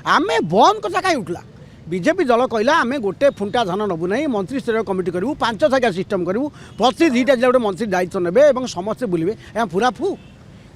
आमे बंद कथा कहीं उठला बीजेपी दल कहला आम गोटे फुंटा धान नबू ना मंत्री स्तर कमिटी करूँ 5 थाकिया सिस्टम करूँ प्रति 2टा जिला गोटे मंत्री दायित्व नेबे और समस्ते बुलवे पूरा फू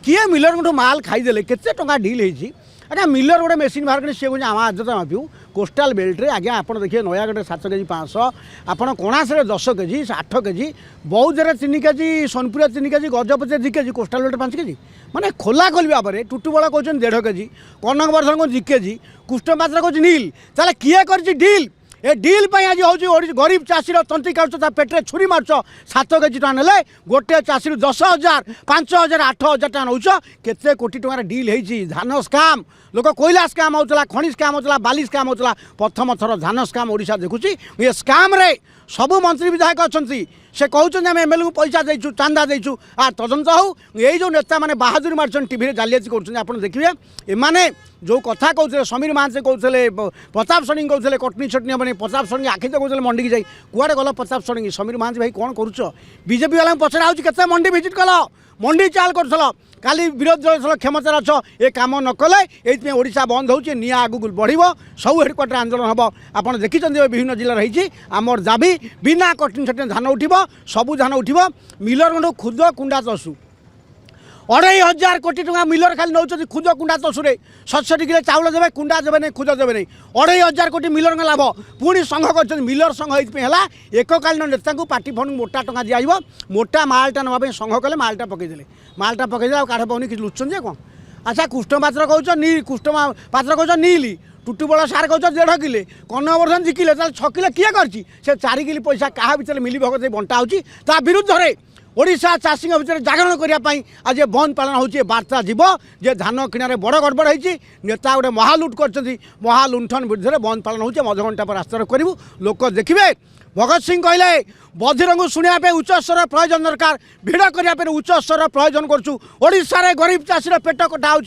किए मिलर माल खाईदे केते टंका डील होती आज्ञा मिलर गोटे मेसीन बाहर कर सी कहे आम आद्रता मापिऊ कोस्टाल बेल्ट्रे आज्ञा आप देखिए नयागढ़ 7 केजी 500 आपड़ कणासे 10 केजी 8 केजी बौद्धे 3 KG Sonepur 3 KG Gajapati 2 KG coastal belt 5 KG माने खोला खोल भाव में टुटुबड़ कहते 1.5 केजी कनक वर्धन को 2 केजी कुष्ठपात्र कहते नील ताले किए कर डील ए डील आज हूँ गरीब चाषीर तंत्री काटुच पेटे छुरी मार्च 7 केजी टाँग ना गोटे चाषी 10,000 5,000 8,000 टाँग नौच केते कोटी टंकार डील होती धान स्काम लोक कोयला स्काम होता खनि स्काम होता बाली स्काम होता प्रथम थर धान स्काम ओडिशा देखुची ये स्काम रे सबू मंत्री विधायक अच्छा से कहते आम एमएलए को पैसा देचु चांदा देचु आ तदंत हो यही जो नेता मैंने बहादुरी मार्चन टीवी जालियाती कर देखिए एमाने जो कथा कहते समीर महांत कहते प्रताप षडंगी कहते कटनी छटनी हम प्रताप षडंगी आखि तो कहते मंडी की जाई कुआड़े गल प्रताप षडंगी समीर महांत भाई कौन करुच बीजेपी वाला पचरा होते मंडी भिजिट कल मंडी चाल कर काली विरोधी दल क्षमतार अच्छ ये कम न कले ये ओडिशा बंद हो निआ आगू बढ़ सब हेडक्वार्टर आंदोलन हम आप देखी विभिन्न जिला रही आमर दाबी बिना कटनी छटनी धान उठब सबू धान उठब मिलर खुद कुंडा तसु 2,500 कोटी टंका मिलर खाली नौ खुद कुंडा तसुरे 67 किलो चाउल देवे कुंडा देवे नहीं खुद देवे नहीं 2,500 कोटी मिलर लाभ पुणी संघ कर मिलर संघ है एककालीन नेता को पार्टी फंड मोटा टंका दिया मोटा मालटा नापी संघ कले मालटा पकईदे मालटा पकईदे काठ पाऊनी कि लुचुन जे कौन अच्छा कुष्ठपात्र कौच नी कुष्ठपात्र कौच नीली टुटुबड़ सार कौच 1.5 किले कनवर्धन 2 किले 6 किले किए कर 4 किलो पैसा क्या भितर मिली भगत बंटा हो विरुद्ध में ओडिशा चाषी भितर जागरण करने आज बंद पालन हो बार्ता जीव जे धान किणारे बड़ गड़बड़ होती नेता गोटे महालुट कर महालुंठन विरुद्ध बंद पालन हो मधघंटा पर रास्तार करूँ लोक देखिए भगत सिंह कहले बधिर को शुणापे उच्च स्तर प्रयोजन दरकार भिड़ करने उच्च स्तर प्रयोजन करुशार गरीब चाषीर पेट कटा हो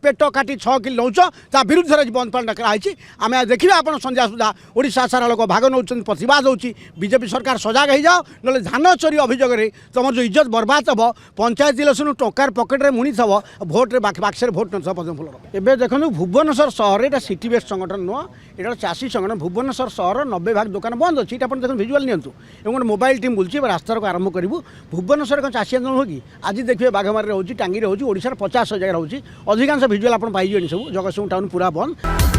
पेट काटी 6 किलो नौच विरुद्ध में बंद पालन कराई आम देखिए आप संध्या सुधा ओडिशा सारा लोक भाग नौ प्रतिवाद होती बीजेपी सरकार सजग हो जाओ ना धान चोरी अभियोग तुम जो इज्जत बर्बाद हम पंचायत इलेक्शन टंकार पकेट्रे मुणी थव भोट्रे बाक्सर भोट न पदम फूल एवं देखो भुवनेश्वर सहर यहाँ सिटी बेस्ट संगठन नुह यहाँ चाषी संगठन भुवनेश्वर सहर 90 भाग दुकान बंद अच्छी देखो भिजुआल नियंतु एवं मोबाइल टीम बुलची रास्तार को आरंभ करूँ भुवनेश्वर कौन चाषी आंदोलन होगी आज देखिए बाघमारी होगी टांगी होगी ओडिशार 50 जगह होगी अधिकांश भिजुआल आप पाइबे सब जगतसिंहपुर टाउन पूरा बंद।